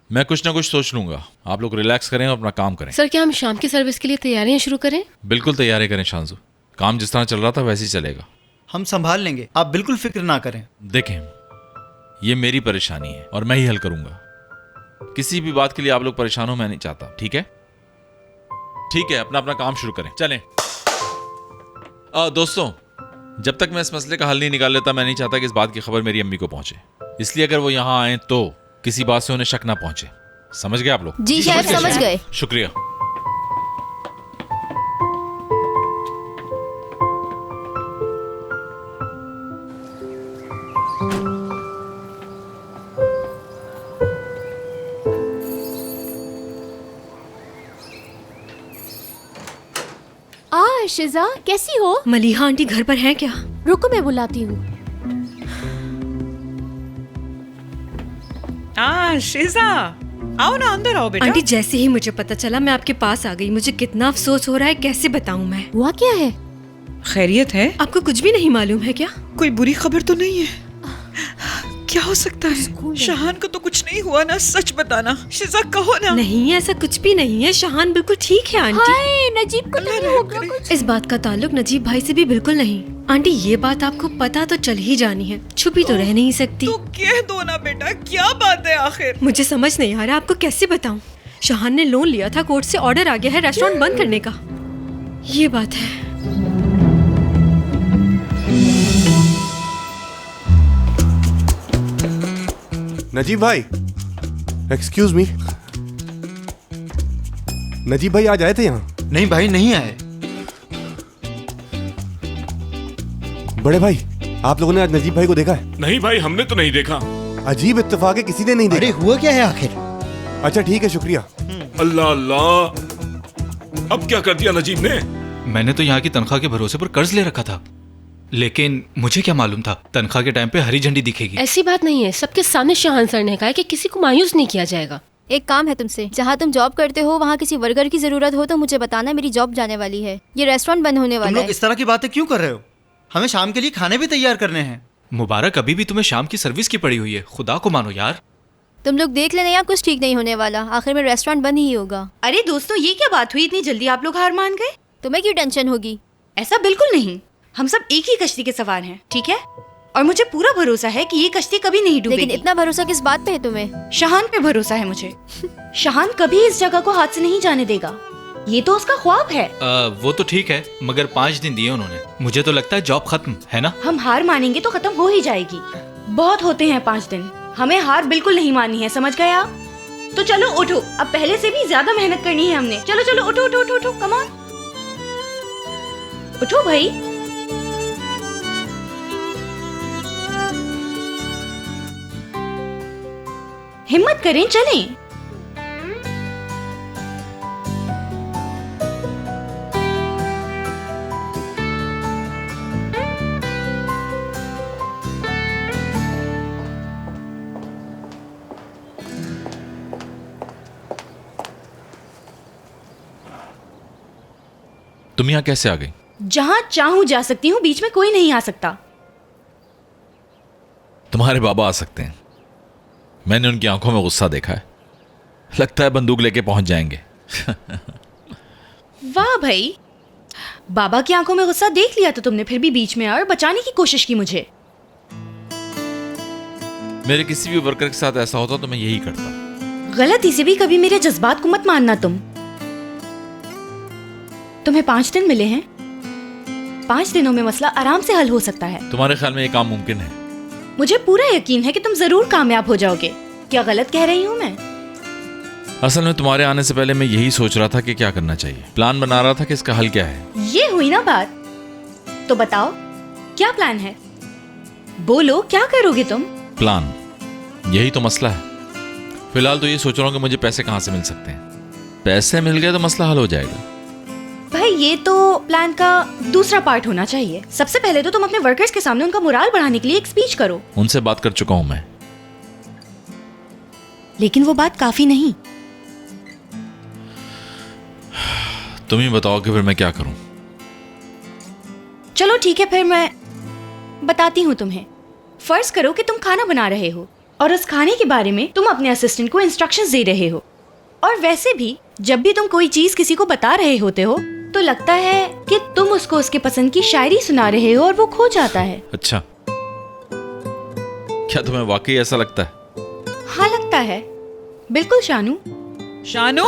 मैं कुछ ना कुछ सोच लूंगा, आप लोग रिलैक्स करें और अपना काम करें। सर, क्या हम शाम की सर्विस के लिए तैयारियां शुरू करें? बिल्कुल तैयारी करें शांजू, काम जिस तरह चल रहा था वैसे ही चलेगा। हम संभाल लेंगे, आप बिल्कुल फिक्र ना करें। देखें, ये मेरी परेशानी है और मैं ही हल करूंगा। किसी भी बात के लिए आप लोग परेशान हो मैं नहीं चाहता, ठीक है? ठीक है, अपना अपना काम शुरू करें, चलें। दोस्तों, जब तक मैं इस मसले का हल नहीं निकाल लेता, मैं नहीं चाहता कि इस बात की खबर मेरी अम्मी को पहुंचे। इसलिए अगर वो यहां आए तो किसी बात से उन्हें शक ना पहुंचे। समझ गए आप लोग? जी शेफ, समझ गए। शुक्रिया। शिजा, कैसी हो? मलिहा आंटी घर पर हैं क्या? रुको, मैं बुलाती हूँ। शिजा, आओ ना, अंदर आओ बेटा। आंटी, जैसे ही मुझे पता चला मैं आपके पास आ गई। मुझे कितना अफसोस हो रहा है, कैसे बताऊं मैं। हुआ क्या है? खैरियत है? आपको कुछ भी नहीं मालूम है क्या? कोई बुरी खबर तो नहीं है? क्या हो सकता है? शहान को तो कुछ नहीं हुआ ना? सच बताना शिजा, कहो ना। नहीं, ऐसा कुछ भी नहीं है। शहान बिल्कुल ठीक है आंटी। हाय, नजीब को नहीं होगा कुछ? इस बात का ताल्लुक नजीब भाई से भी बिल्कुल नहीं। आंटी, ये बात आपको पता तो चल ही जानी है, छुपी तो रह नहीं सकती। तो कह दो ना बेटा, क्या बात है आखिर? मुझे समझ नहीं आ रहा, आपको कैसे बताऊं। शहान ने लोन लिया था, कोर्ट से ऑर्डर आ गया है रेस्टोरेंट बंद करने का। ये बात है। नजीब भाई, एक्सक्यूज मी। नजीब भाई आज आए थे यहाँ? नहीं भाई, नहीं आए। बड़े भाई, आप लोगों ने आज नजीब भाई को देखा है? नहीं भाई, हमने तो नहीं देखा। अजीब इत्तेफाक है, किसी ने नहीं अरे देखा। हुआ क्या है आखिर? अच्छा ठीक है, शुक्रिया। अल्लाह अल्लाह, अब क्या कर दिया नजीब ने? मैंने तो यहाँ की तनख्वाह के भरोसे पर कर्ज ले रखा था, लेकिन मुझे क्या मालूम था तनख्वाह के टाइम पे हरी झंडी दिखेगी। ऐसी बात नहीं है, सबके सामने शहान सर ने कहा है कि किसी को मायूस नहीं किया जाएगा। एक काम है तुमसे, जहाँ तुम जॉब करते हो वहाँ किसी वर्कर की जरूरत हो तो मुझे बताना, मेरी जॉब जाने वाली है। ये रेस्टोरेंट बंद होने तुम वाला लोग है। इस तरह की बातें क्यों कर रहे हो? हमें शाम के लिए खाने भी तैयार करने हैं। मुबारक, अभी भी तुम्हें शाम की सर्विस की पड़ी हुई है, खुदा को मानो यार। तुम लोग देख लेना यार, कुछ ठीक नहीं होने वाला। आखिर में रेस्टोरेंट बंद ही होगा। अरे दोस्तों, ये क्या बात हुई? इतनी जल्दी आप लोग हार मान गए? तुम्हें क्यों टेंशन होगी? ऐसा बिल्कुल नहीं, हम सब एक ही कश्ती के सवार हैं, ठीक है? और मुझे पूरा भरोसा है कि ये कश्ती कभी नहीं डूबेगी। लेकिन इतना भरोसा किस बात पे है तुम्हें? शहान पे भरोसा है मुझे। शहान कभी इस जगह को हाथ से नहीं जाने देगा, ये तो उसका ख्वाब है। वो तो ठीक है, मगर 5 दिन दिए उन्होंने। मुझे तो लगता है जॉब खत्म है ना। हम हार मानेंगे तो खत्म हो ही जाएगी। बहुत होते हैं 5 दिन, हमें हार बिल्कुल नहीं माननी है, समझ गए आप? तो चलो उठो, अब पहले से भी ज्यादा मेहनत करनी है हमने। चलो चलो, उठो उठो उठो उठो, कम ऑन, उठो भाई। हिम्मत करें, चलें। तुम यहाँ कैसे आ गई? जहां चाहूं जा सकती हूँ, बीच में कोई नहीं आ सकता। तुम्हारे बाबा आ सकते हैं, मैंने उनकी आंखों में गुस्सा देखा है, लगता है बंदूक लेके पहुंच जाएंगे। वाह भाई, बाबा की आंखों में गुस्सा देख लिया तो तुमने, फिर भी बीच में और बचाने की कोशिश की मुझे। मेरे किसी भी वर्कर के साथ ऐसा होता तो मैं यही करता। गलती से भी कभी मेरे जज्बात को मत मानना तुम। तुम्हें 5 दिन मिले हैं, 5 दिनों में मसला आराम से हल हो सकता है। तुम्हारे ख्याल में ये काम मुमकिन है? मुझे पूरा यकीन है कि तुम जरूर कामयाब हो जाओगे। क्या गलत कह रही हूँ मैं? असल में तुम्हारे आने से पहले मैं यही सोच रहा था कि क्या करना चाहिए, प्लान बना रहा था कि इसका हल क्या है। ये हुई ना बात, तो बताओ क्या प्लान है? बोलो, क्या करोगे तुम? प्लान, यही तो मसला है। फिलहाल तो ये सोच रहा हूँ कि मुझे पैसे कहाँ से मिल सकते हैं। पैसे मिल गए तो मसला हल हो जाएगा। भाई, ये तो प्लान का दूसरा पार्ट होना चाहिए। सबसे पहले तो तुम अपने वर्कर्स के सामने उनका मोराल बढ़ाने के लिए एक स्पीच करो। उनसे बात कर चुका हूं मैं। लेकिन वो बात काफी नहीं। तुम ही बताओ कि फिर मैं क्या करूं। चलो ठीक है, फिर मैं बताती हूँ तुम्हें। फर्ज करो कि तुम खाना बना रहे हो और उस खाने के बारे में तुम अपने असिस्टेंट को इंस्ट्रक्शंस दे रहे हो। और वैसे भी जब भी तुम कोई चीज किसी को बता रहे होते हो तो लगता है कि तुम उसको उसके पसंद की शायरी सुना रहे हो और वो खो जाता है। अच्छा, क्या तुम्हें वाकई ऐसा लगता है? हाँ लगता है, बिल्कुल शानू। शानू